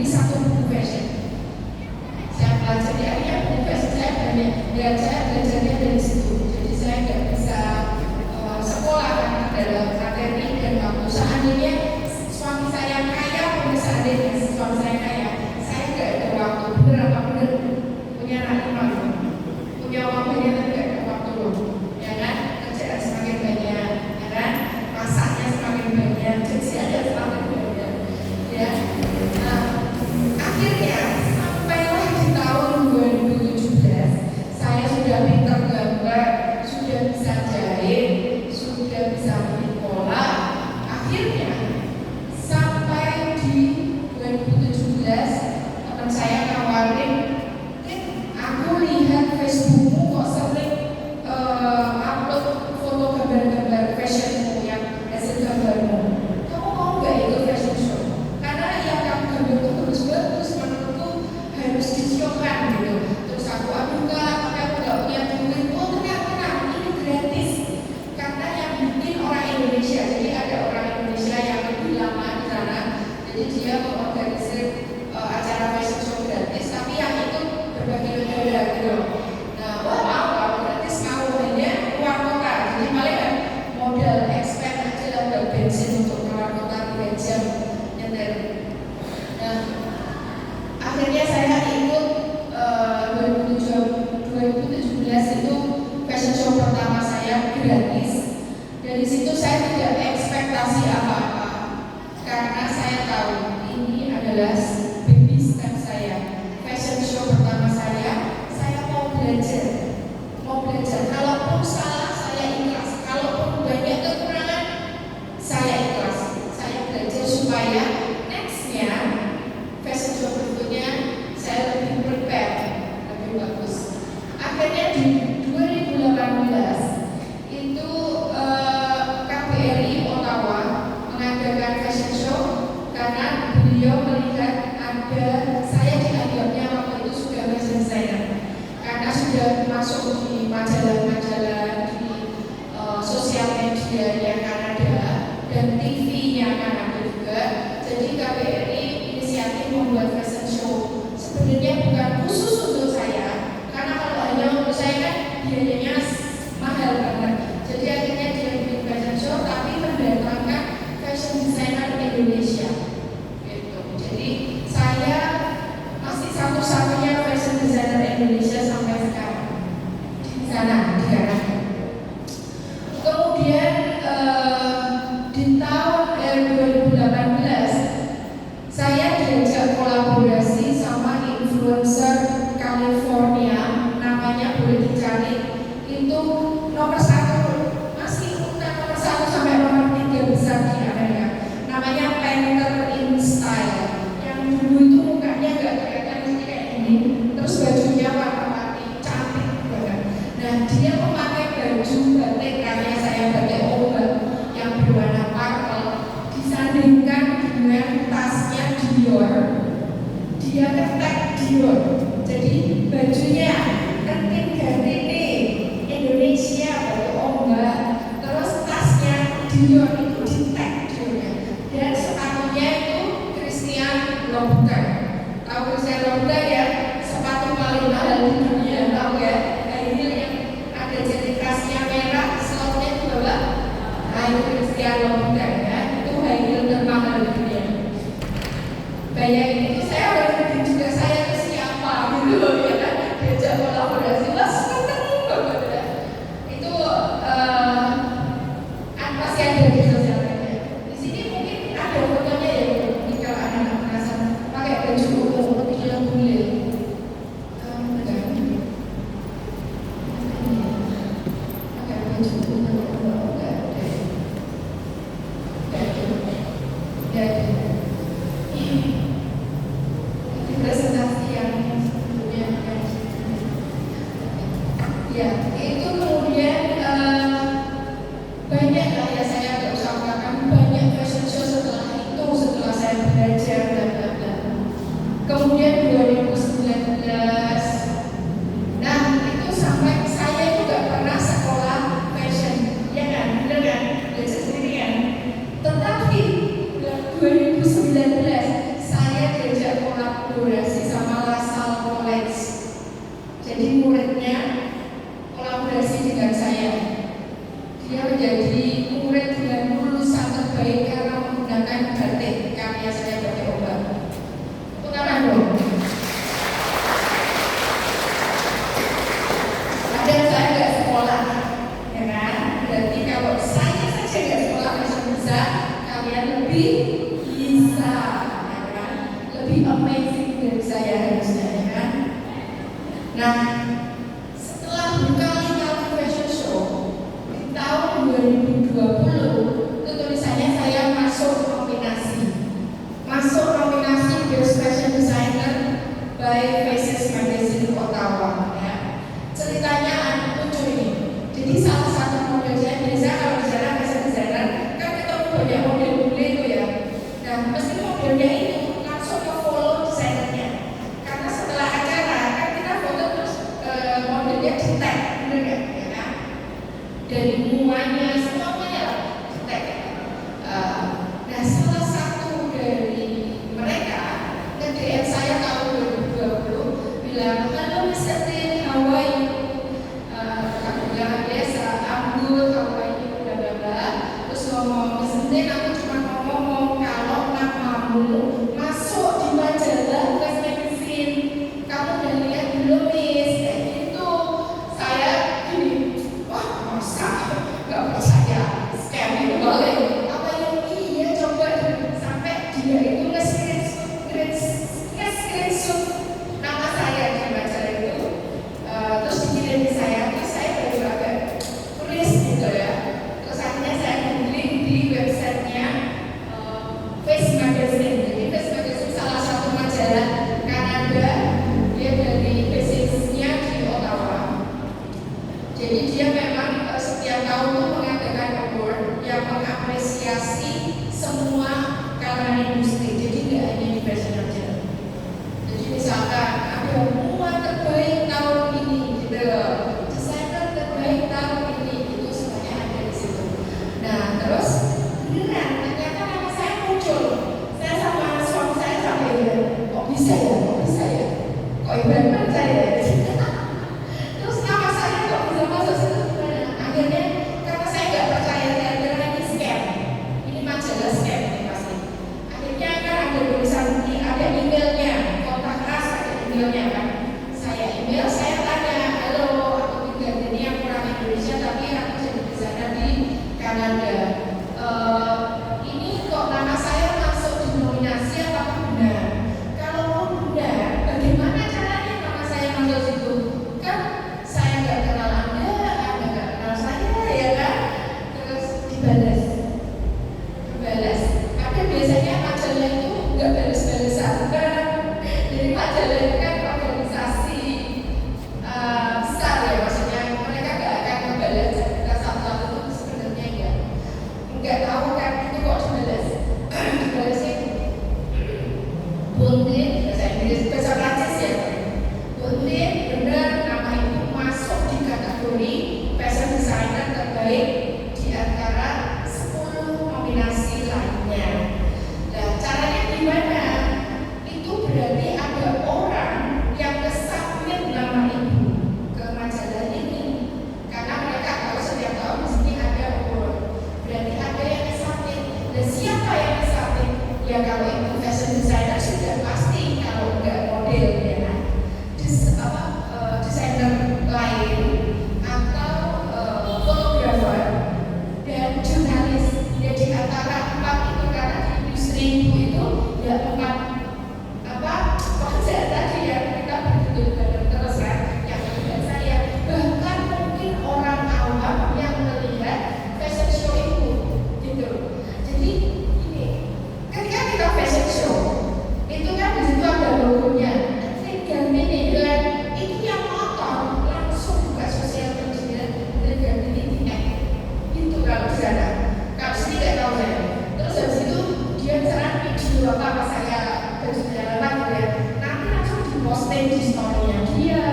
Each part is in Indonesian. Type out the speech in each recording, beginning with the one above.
beli satu buku fashion. Saya pelajari akhirnya buku fashion saya banyak belajarnya dari situ. Jadi saya nggak bisa sekolah karena dalam materi dan waktu. Seandainya suami saya kaya, seandainya suami saya kaya, saya nggak ada waktu. Bener apa bener? Punya anak 5, punya uang banyak tapi nggak ada waktu loh, ya kan? Kerjaan semakin banyak, ya kan? Masaknya semakin banyak, kerjanya semakin banyak, ya. Nah, akhirnya sampailah di tahun 2017, saya sudah pintar gambar, sudah bisa jahit, sudah bisa bikin pola. Akhirnya sampai di 2017 teman saya nawarin, aku lihat Facebookmu kok sering upload foto gambar-gambar fashionmu yang hasil gambarmu. Kamu mau nggak ikut fashion show? Karena yang kamu gambar itu bagus-bagus, menurutku harus disiokan gitu. Terus aku enggak, tapi aku nggak punya duit. Oh tenang, ini gratis. Karena yang bikin orang Indonesia, jadi ada orang Indonesia yang lebih lama di sana. Jadi dia mengorganisir acara fashion show gratis, tapi yang ikut berbagai negara gitu. Nah, mau gratis, mau hanya keluar kota. Jadi paling kan modal expense aja lah buat bensin untuk keluar kota 3 jam nyetir. Nah, akhirnya saya ikut 2017 itu fashion show pertama saya gratis. Dari situ saya tidak ekspektasi apa-apa karena saya tahu ini adalah baby step saya. Fashion show pertama saya mau belajar. Kalaupun salah saya ikhlas, kalaupun banyak kekurangan saya ikhlas. Saya belajar supaya nextnya fashion show berikutnya saya lebih prepare, lebih bagus. Akhirnya di 2018 itu KBRI Ottawa mengadakan fashion show karena beliau melihat ada saya dianggapnya waktu itu sudah fashion designer karena sudah masuk di majalah-majalah di sosial media yang Kanada dan TV-nya Kanada juga. Jadi KBRI inisiatif membuat fashion show. Sebenarnya bukan khusus untuk saya, karena kalau hanya untuk saya kan biayanya mahal banget. Jadi akhirnya dia bikin fashion show tapi mendatangkan fashion designer Indonesia. Gitu. Jadi saya masih satu-satunya fashion designer Indonesia sampai sekarang di sana, di Kanada. Kemudian di tahun 2018 saya diajak kolaborasi sama influencer California, namanya boleh dicari, itu nomor 1, masih urutan nomor 1 sampai nomor 3 besar di Amerika. Namanya Painter in Style. Yang dulu itu mukanya nggak kelihatan seperti kayak ini, terus bajunya warna-warni, cantik banget. Nah, dia memakai baju batik karya saya, batik ombak yang berwarna purple, disandingkan dengan tasnya Dior. Dia ketek Dior, jadi bajunya ketik ganti Indonesia batik ombak, terus tasnya Dior itu di-tag Diornya, dan sepatunya itu Christian Louboutin. Tahu Christian Louboutin ya? Sepatu paling mahal di dunia, tahu ya? Ini yang ada jadi tasnya merah, slotnya di bawah. Nah itu Christian Louboutin ya, itu high heel termahal di dunia. Bayangin itu saya udah ngerti juga saya ke siapa gitu loh ya kan, diajak kolaborasi, wah seneng banget ya. Itu masih ada di sosial media. Di sini mungkin ada fotonya ya, kalau anak-anak merasa pakai baju ungu yang kulit. Presentasi yang sebelumnya Nah, setelah berkali-kali fashion show di tahun 2020, itu tulisannya saya masuk nominasi Best Fashion Designer by Faces Magazine Ottawa. Ya. Ceritanya lucu ini. Jadi salah satu model saya biasa kalau di sana fashion designer kan kita punya model bule itu ya. Nah, mesti modelnya itu langsung ke follow desainernya. Karena setelah acara kan kita foto terus modelnya di tag, bener nggak? Ya kan? Dari muanya semuanya ya di tag. Nah, salah satu dari mereka nge-DM saya tahun 2020 bilang, "Halo Mr. Tin, how are you?" Aku bilang biasa, "I'm good, how are you?" Bla bla bla. Terus ngomong, "Mr. Tin, aku cuma mau ngomong kalau namamu masuk di majalah Fast Magazine. Kamu udah lihat belum, Miss?" Kayak gitu. Saya gini, wah masa? Gak percaya. Scam itu balik. Apa yang iya coba sampai dia itu nge-screenshot nama saya di majalah itu, terus dikirim ke saya, terus saya baru agak tulis gitu ya. Terus akhirnya saya googling di websitenya Face Magazine. Jadi Face Magazine salah satu majalah Kanada, dia dari basisnya di Ottawa. Jadi dia memang setiap tahun tuh mengadakan award yang mengapresiasi semua kalangan industri. Jadi nggak hanya di fashion aja. Jadi misalkan ada muat terbaik tahun ini, gitu, desainer terbaik tahun ini, itu semuanya ada di situ. Nah terus beneran ternyata nama saya muncul. Saya sama suami saya sampai bilang, kok bisa ya, kok hebat banget saya. Terus nama saya kok bisa masuk situ gimana? Akhirnya karena saya nggak percaya, saya kira ini scam, ini majalah scam ini pasti. Akhirnya kan ada tulisan, ada emailnya, kontak us, ada emailnya kan. Saya email, saya tanya, "Halo, aku tinggal ini yang orang Indonesia tapi aku jadi desainer di Kanada. Ini kok nama saya masuk di nominasi apa benar? Kalau benar, bagaimana caranya nama saya masuk situ? Kan saya nggak kenal Anda nggak kenal saya, ya kan?" Terus dibalas. Karena biasanya majalah itu nggak balas-balasan kan. Jadi majalah itu kan organisasi besar ya, maksudnya mereka nggak akan membalas kita satu-satu itu sebenarnya nggak tahu kan itu kok dibalas. Dibalasnya Buntin, bahasa Inggris, bahasa Prancis ya. Buntin, benar nama ibu masuk di kategori fashion designer terbaik di antara 10 nominasi lainnya. Nah, caranya gimana? Itu berarti ada orang yang nge-submit nama ibu ke majalah ini. Karena mereka tahu setiap tahun mesti ada award. Berarti ada yang nge-submit. Dan siapa yang nge-submit? Ya kalau itu fashion designer sudah pasti, kalau enggak model ya kan. Desainer lain atau fotografer dan jurnalis. Ya di antara empat itu, karena di industri itu ya empat pekerjaan tadi yang kita betul-betul terus kan, yang tidak saya, bahkan mungkin orang awam yang melihat fashion show itu gitu. Jadi ini ketika kita fashion show itu kan di situ ada logonya, tinggal ini bilang itu yang nonton langsung buka sosial media dan ganti ini itu kalau di sana. Kalau sini nggak tahu saya. Terus habis itu dia misalkan video apa saya berjalan gitu ya, nanti langsung diposting di story-nya dia.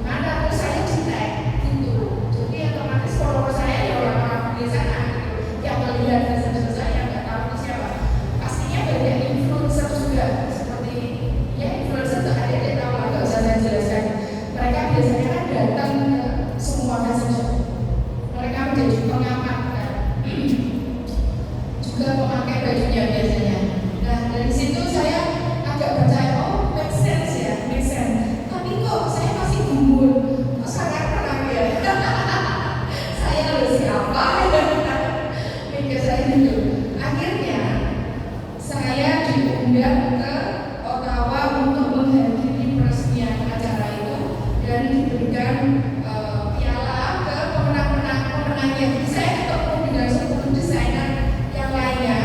Mana terus saya di tag gitu. Jadi otomatis follower saya ya orang-orang di sana gitu. Yang melihat fashion saya nggak tahu itu siapa. Pastinya banyak influencer juga seperti ya influencer tuh ada yang tahu nggak usah saya jelaskan. Mereka biasanya kan datang ke semua fashion show. Mereka menjadi pengamat kan. Juga memakai bajunya biasanya. Nah dari situ saya agak percaya, oh make sense ya, make sense. Tapi kok saya masih gugur, kok sangat tenang ya. Saya harus siapa? Mikir saya gitu. Akhirnya saya diundang ke Ottawa untuk menghadiri peresmian acara itu piala ke pemenangnya. Jadi saya ketemu dengan 10 desainer yang lainnya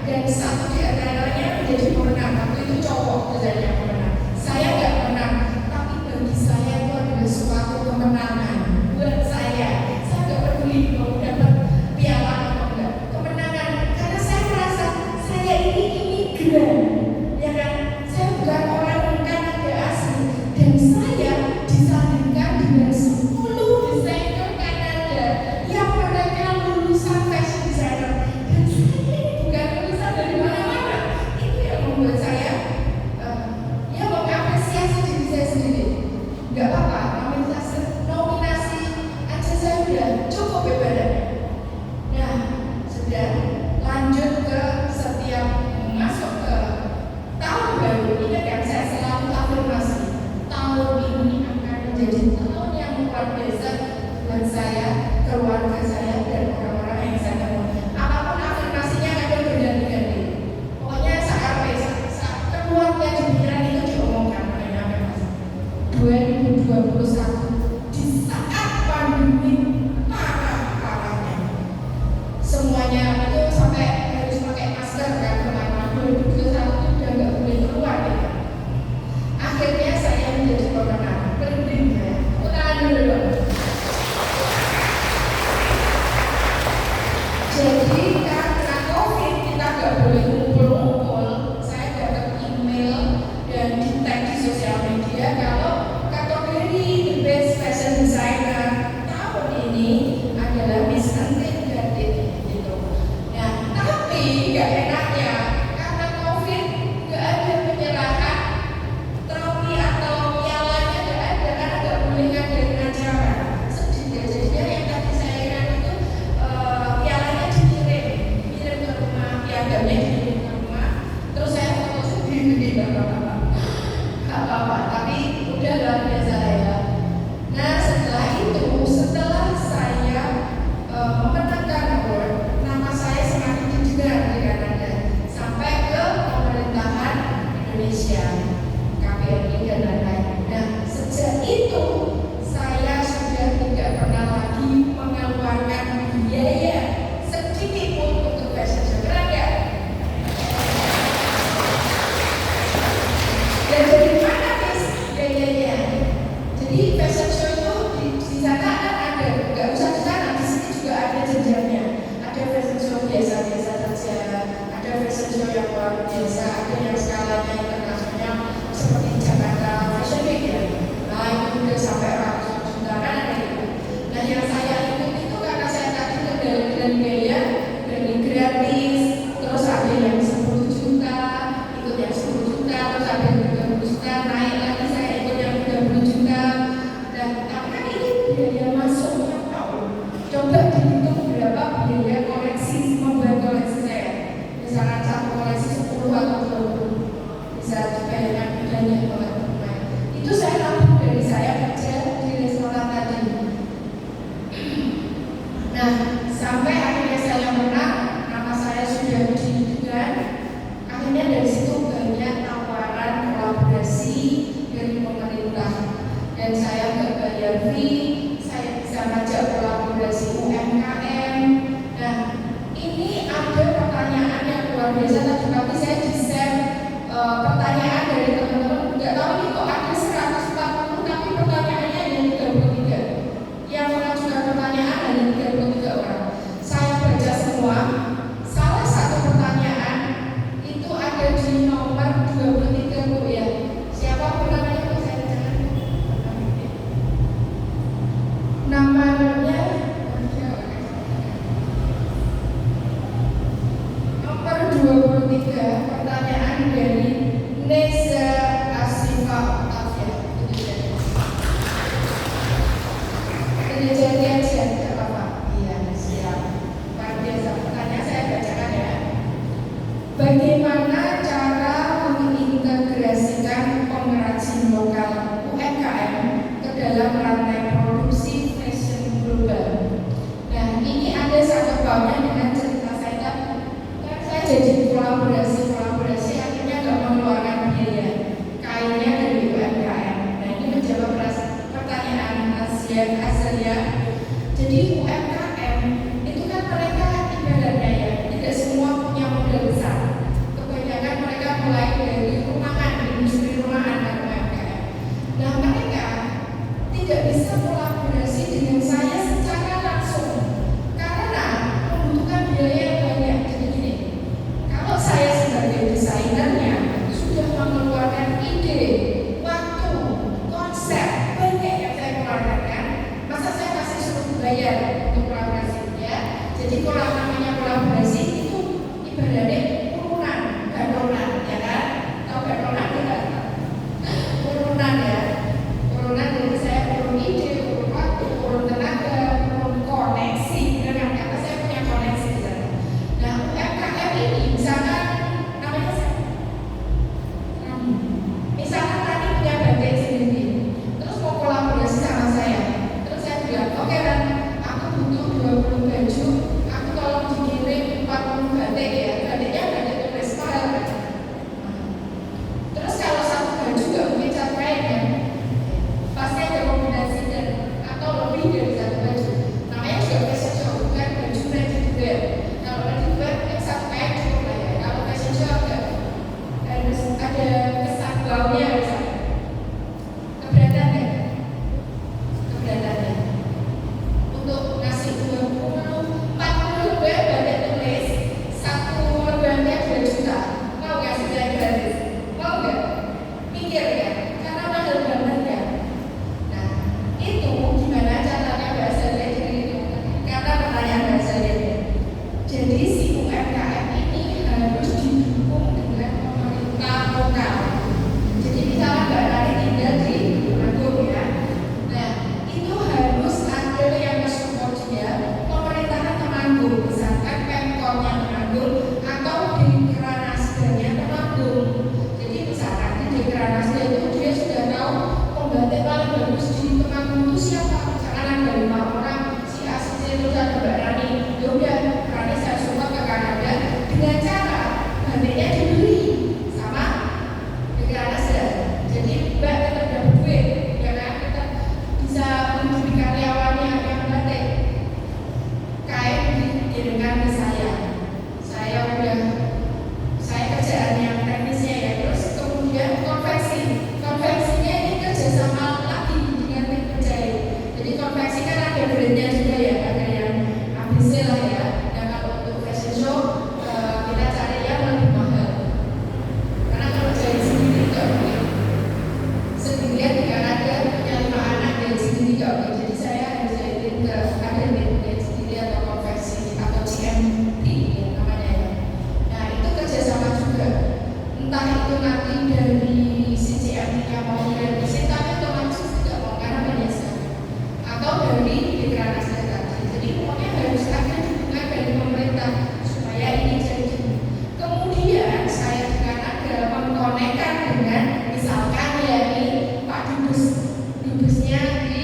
dan satu di antaranya menjadi pemenang. Waktu itu cowok desainer pemenang. Saya nggak menang, tapi bagi saya itu adalah suatu kemenangan buat saya. Saya nggak peduli mau dapat piala atau enggak, kemenangan, karena saya merasa saya ini imigran, ya kan? Saya bukan orang Kanada asli dan saya disandingkan dengan 10 desainer Kanada yang mereka lulusan fashion designer dan saya ini bukan lulusan dari mana-mana. Itu yang membuat saya ya mengapresiasi diri saya sendiri. Nggak apa-apa, nominasi aja saya udah cukup ibaratnya. Nah, sudah lanjut ke setiap masuk ke tahun baru ini kan saya selalu afirmasi tahun ini akan menjadi tahun yang luar biasa buat saya, keluarga saya dan orang-orang yang saya temui. Apapun afirmasinya kadang berganti-ganti. Pokoknya saat keluarga di pikiran itu diomongkan oleh afirmasi. 2021 di saat pandemi parah-parahnya, semuanya itu sampai harus pakai masker kan kemana. 2021 udah nggak boleh keluar ya. Akhirnya saya menjadi pemenang. Penting ya. Tangan dulu dong. Jadi karena COVID kita nggak boleh ngumpul-ngumpul. Saya dapat email dan di tag di sosial media kalau kategori The Best Fashion Designer tahun ini adalah Miss Entin dan gitu. Nah, tapi nggak enaknya karena COVID nggak ada penyerahan trofi atau pialanya, nggak ada karena nggak boleh ngadain acara. Sedih ya, jadinya yang tadi saya ingat itu pialanya dikirim ke rumah, piagamnya dikirim ke rumah, terus saya foto sendiri nggak apa-apa, tapi udah luar biasa ya. Nah setelah itu, setelah saya memenangkan award, nama saya semakin didengar di Kanada sampai ke pemerintahan Indonesia, KBRI dan lain-lain. Nah sejak itu saya sudah tidak pernah lagi mengeluarkan biaya sedikit pun untuk fashion show. Keren nggak? Dan jadi mana guys biayanya? Jadi fashion show itu di sana kan ada, nggak usah di sana, di sini juga ada jenjangnya. Ada fashion show biasa-biasa saja, ada fashion show yang luar biasa, ada yang skalanya internasional seperti Jakarta Fashion Week ya. Nah itu udah sampai ratusan juta kan ada itu. Nah yang saya ikut itu karena saya tadi kendalikan biaya dari gratis, terus ada yang 10 juta, ikut yang 10 juta, terus ada yang 30 juta, naik lagi saya ikut yang 30 juta. Dan tapi kan ini biaya masuknya tahu. Coba dihitung berapa biaya koleksi, membuat koleksi saya. Misalkan satu koleksi 10 atau 20, bisa dibayarkan banyak banget. Itu saya nabung dari saya kerja di restoran tadi. Nah, sampai akhirnya saya menang, nama saya sudah didengar. Akhirnya dari situ banyak tawaran kolaborasi dari pemerintah dan saya nggak bayar fee, saya bisa ngajak kolaborasi UMKM. Nah, ini ada pertanyaan yang luar biasa tadi pagi saya di-share pertanyaan dari teman-teman. Nggak tahu nih kok ada 140 tapi pertanyaannya hanya 33. Yang mengajukan pertanyaan hanya 33 orang. Saya baca semua. Salah satu pertanyaan itu ada di nomor 23 Bu ya. Siapa pun namanya Bu, saya jangan. itu nanti dari CCMI-nya mau dari tapi otomatis tidak mau karena banyak sekali. Atau dari Dekranasda tadi. Jadi pokoknya harus ada dukungan dari pemerintah supaya ini jadi. Kemudian saya juga ada mengkonekkan dengan misalkan ya ini Pak Dubesnya di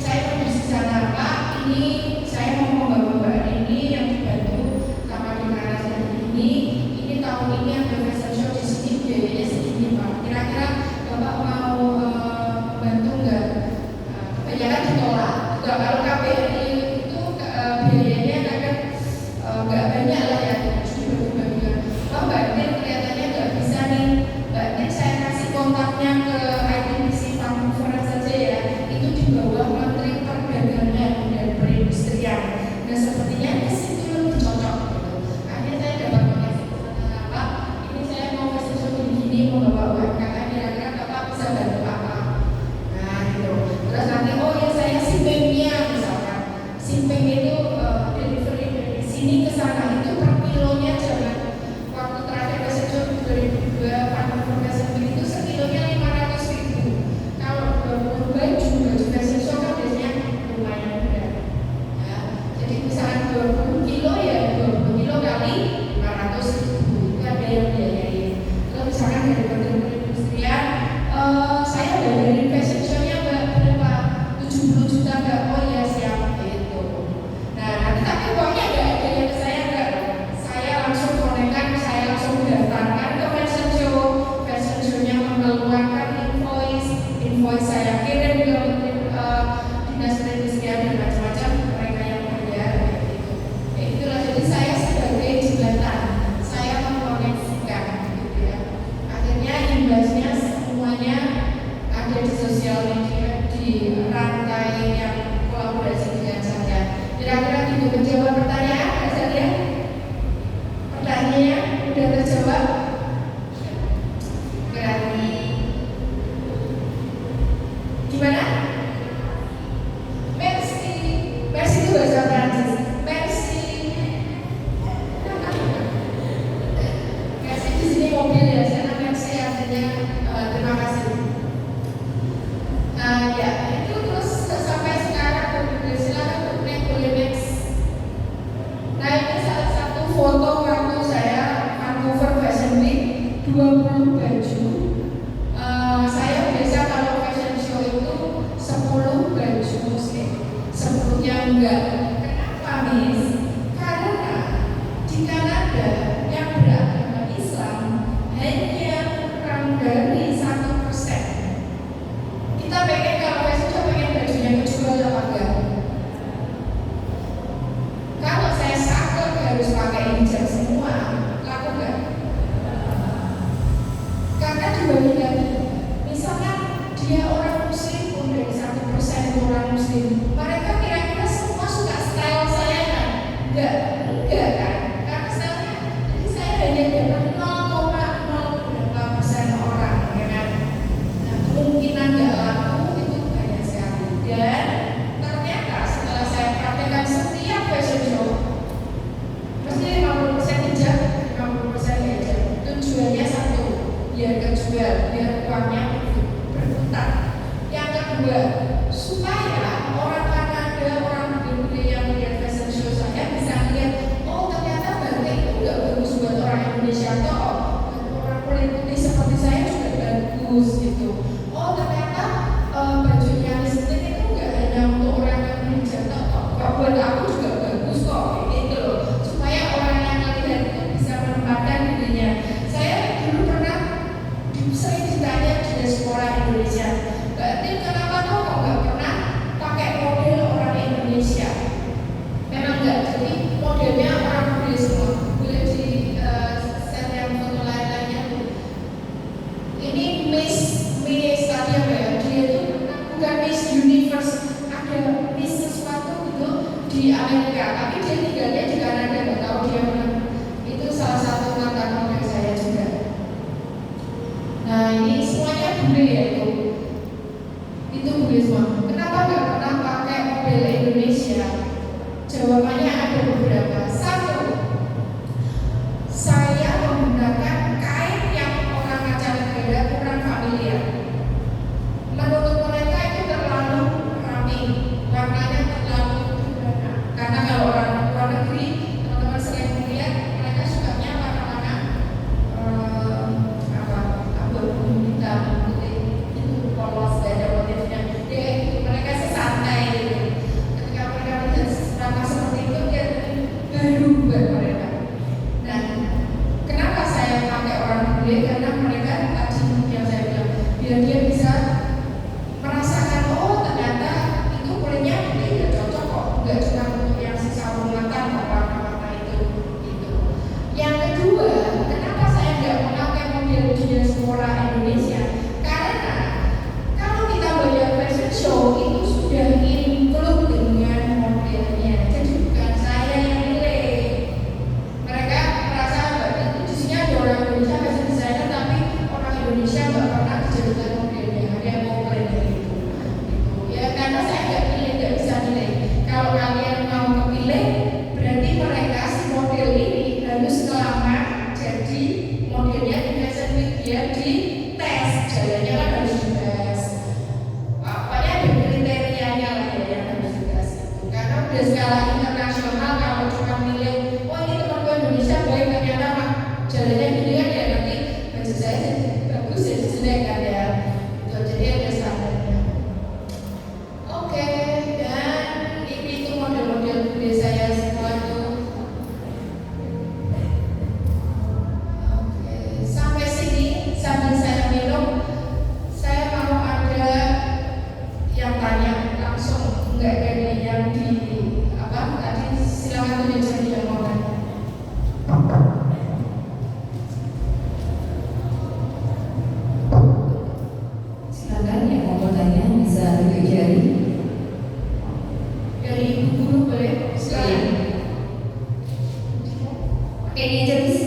saya mau di sana Pak, ini saya mau membawa ini yang dibantu sama Dekranasda ini tahun ini ada fashion show di sini biayanya segini Pak. Kira-kira Bapak mau bantu nggak? Kebanyakan ditolak. Kalau KBRI itu biayanya kadang nggak banyak lah ya. Oh Mbak Din kelihatannya nggak bisa nih. Mbak Din saya kasih kontaknya ke ITBC Vancouver saja ya. Itu di bawah Menteri Perdagangan dan Perindustrian. Nah sepertinya ke situ lebih cocok. Akhirnya saya dapat koneksi Pak. Ini saya mau fashion show begini mau bawa UMKM kira-kira Bapak bisa bantu apa? Nah gitu. Terus nanti oh ya saya simpengnya misalkan. Simpeng itu delivery dari sini ke sana itu per kilonya jangan. Waktu terakhir fashion show 2002 Vancouver Fashion Week itu sekilonya 500.000. Kalau baju fashion show kan biasanya lumayan mudah. Ya, jadi misalkan 20 kilo ya 20 kilo kali 500.000 itu ada yang biayain. Kalau misalkan dari Menteri Perindustrian saya bayarin fashion show-nya berapa? 70 juta nggak? Oh ya siap gitu. Nah nanti tapi uangnya nggak ada yang ke saya nggak? Saya langsung konekkan, saya langsung daftarkan ke fashion show. Fashion show-nya mengeluarkan invoice saya kirim ke Dinas Perindustrian dan macam-macam mereka yang bayar gitu. Itulah jadi saya sebagai jembatan, saya mengkoneksikan gitu ya. Akhirnya imbasnya semuanya ada di sosial media, di rantai yang kolaborasi dengan saya. Kira-kira itu menjawab pertanyaan Mbak Zalia? Pertanyaannya udah terjawab? Berarti gimana? Merci itu bahasa Prancis. Merci di sini mobil ya, saya merci artinya terima kasih. Ya itu terus sampai sekarang silakan boleh next. Nah ini salah satu foto waktu saya Vancouver Fashion Week 20 baju. Saya biasa kalau fashion show itu 10 baju muslim, 10-nya enggak. Kenapa Miss? Karena di Kanada yang beragama Islam hanya kurang dari 1%. Kita pengen kalau fashion show pengen bajunya kejual apa enggak? Kalau saya saklek harus pakai hijab semua, laku enggak? Karena dibanding lagi, misalkan dia orang muslim pun dari 1% orang muslim, mereka kira-kira semua suka style saya kan? Enggak kan? Karena stylenya, jadi saya hanya dapat 0,0% orang, ya kan? Nah, kemungkinan nggak laku itu banyak sekali. Dan ternyata setelah saya praktekkan setiap fashion show, mesti 50% hijab, 50% hijab. Tujuannya satu, biar kejual, biar uangnya berputar. Yang kedua, supaya orang Kanada, orang Bule yang melihat fashion show saya bisa lihat, oh ternyata batik itu nggak bagus buat orang Indonesia toh, orang kulit putih seperti saya juga bagus gitu. Oh ternyata bajunya listrik itu nggak hanya untuk orang yang hijab toh, buat aku juga bagus kok gitu loh. Supaya orang yang melihat itu bisa menempatkan dirinya. Saya dulu pernah sering ditanya di diaspora Indonesia, berarti kenapa kok nggak pernah pakai model orang Indonesia? Memang nggak, jadi modelnya orang Bule semua. Boleh di set yang foto lain-lainnya tuh. Ini Miss tadi apa ya? Dia itu bukan Miss Universe, ada Miss sesuatu gitu di Amerika, tapi dia tinggalnya di Kanada, nggak tahu dia mana. Itu salah satu mantan model saya juga. Nah ini semuanya Bule ya itu Bule semua. Kenapa nggak pernah pakai model Indonesia? Jawabannya ada beberapa. Satu, saya menggunakan kain yang orang Macan hitam putih itu polos, gak ada motifnya. Mereka sih santai gitu. Ketika mereka melihat ramah seperti itu, dia baru buat mereka. Nah, kenapa saya pakai orang bule? Karena mereka tadi yang saya bilang, biar dia bisa merasakan, oh ternyata itu kulitnya putih ya cocok kok, nggak cuma untuk yang sisa mata warna-warna itu gitu. Yang kedua, kenapa saya nggak memakai model diaspora Indonesia? Karena kalau kita bayar fashion show itu sudah include dengan modelnya, jadi bukan saya yang milih. Mereka merasa itu di sini ada orang Indonesia fashion designer, tapi orang Indonesia nggak pernah dijadikan modelnya. Ada yang mau klaim gitu. Ya karena saya nggak pilih, nggak bisa milih. Kalau kalian mau kepilih, berarti mereka si model ini harus selama jadi modelnya di fashion week, dia di tes, jalannya kan harus dites. Pokoknya ada kriterianya lah ya yang harus dites itu. Karena udah skala internasional, kalau cuma milih, oh ini temanku Indonesia baik, ternyata mah jalannya gini kan ya, nanti baju saya jadi bagus ya jelek kan ya. Itu jadi ada standarnya. Oke, dan ini itu model-model budaya saya semua tuh. Oke, sampai sini sambil saya minum, saya mau ada yang tanya langsung, nggak dari yang di apa tadi, silakan tunjuk saya yang mau tanya. Silakan yang mau tanya bisa tunjuk jari. Dari ibu guru boleh? Silakan. Oke, ini aja bis.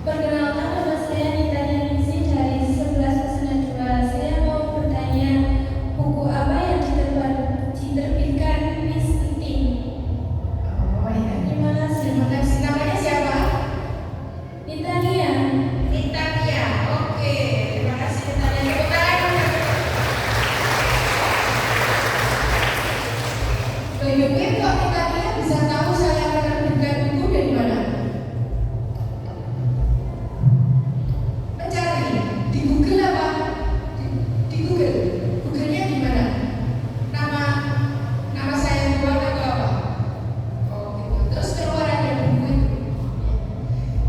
Perkenalkan, nama saya Nita Yanisi dari 1102. Saya mau bertanya, buku apa yang diterbitkan Miss Enting? Oh ya, Terima kasih. terima kasih. Namanya siapa? Nitania. Nitania. Oke, terima kasih Nitania. Tepuk tangan. By the way, kok Nitania bisa tahu saya menerbitkan buku dari mana? Mencari di Google apa? Di Google. Google-nya di mana? Nama saya buat atau apa? Oh gitu. Terus keluar ada buku itu.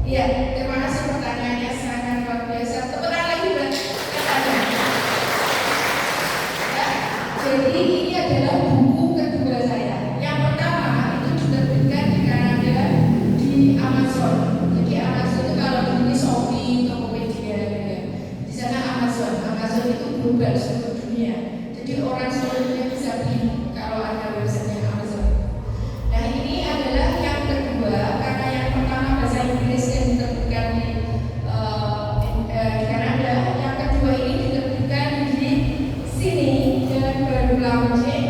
Iya, terima kasih pertanyaannya, sangat luar biasa. Tepuk tangan lagi buat Nitania. Ya, jadi ini adalah buku kedua saya. Yang pertama itu diterbitkan di Kanada di Amazon. Jadi Amazon itu kalau di Shopee, Tokopedia gitu ya. Di sana Amazon itu global seluruh dunia. Jadi orang seluruh dunia bisa beli kalau ada websitenya Amazon. Nah ini adalah yang kedua, karena yang pertama bahasa Inggris yang diterbitkan di Kanada. Yang kedua ini diterbitkan di sini dan baru launching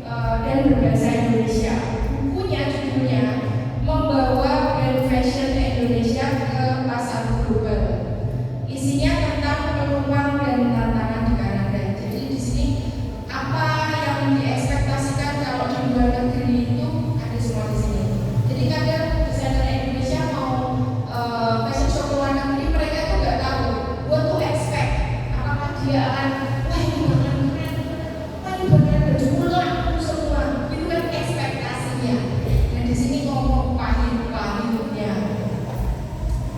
dan berbahasa Indonesia. Bukunya judulnya Membawa Brand Fashion Indonesia ke Pasar Global. Isinya tentang peluang dan tantangan di Kanada. Jadi di sini apa yang diekspektasikan kalau di luar negeri itu ada semua di sini. Jadi kadang desainer Indonesia mau fashion show ke luar negeri, mereka tuh nggak tahu what to expect. Apakah dia akan wah ini bakalan keren, wah ini bakalan berjumlah semua. Itu kan ekspektasinya. Dan di sini ngomong pahit-pahitnya.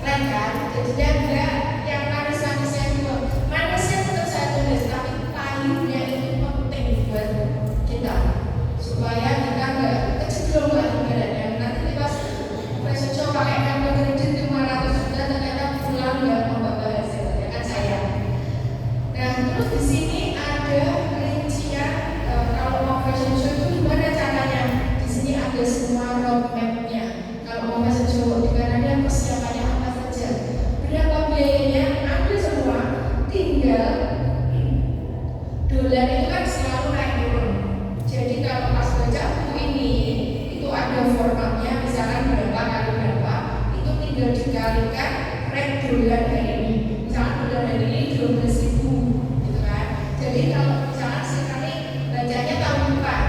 Keren kan? Jadi dia enggak yang manis-manisnya juga. Manisnya tetap saya tulis, tapi pahitnya itu penting buat kita supaya kita enggak kecemplung lah ibaratnya. Nanti pas fashion show pakai kartu kredit 500 juta ternyata pulang enggak membawa hasil, ya kan sayang. Nah terus di sini ada rincian kalau mau fashion show itu gimana caranya. Di sini ada semua roadmap-nya. Kalau mau fashion show di Kanada persiapannya apa saja, berapa biayanya, ada semua. Tinggal dolar itu kan selalu naik turun. Jadi kalau pas baca buku ini itu ada formatnya, misalkan berapa kali berapa, itu tinggal dikalikan rate dolar hari ini. Misalkan dolar hari ini 12.000 gitu kan. Jadi kalau misalkan sekali bacanya tahun depan,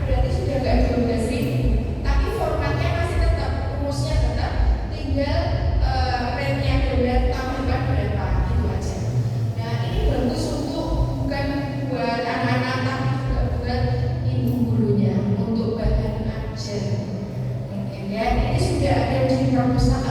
berarti sudah nggak 12.000, tapi formatnya proposal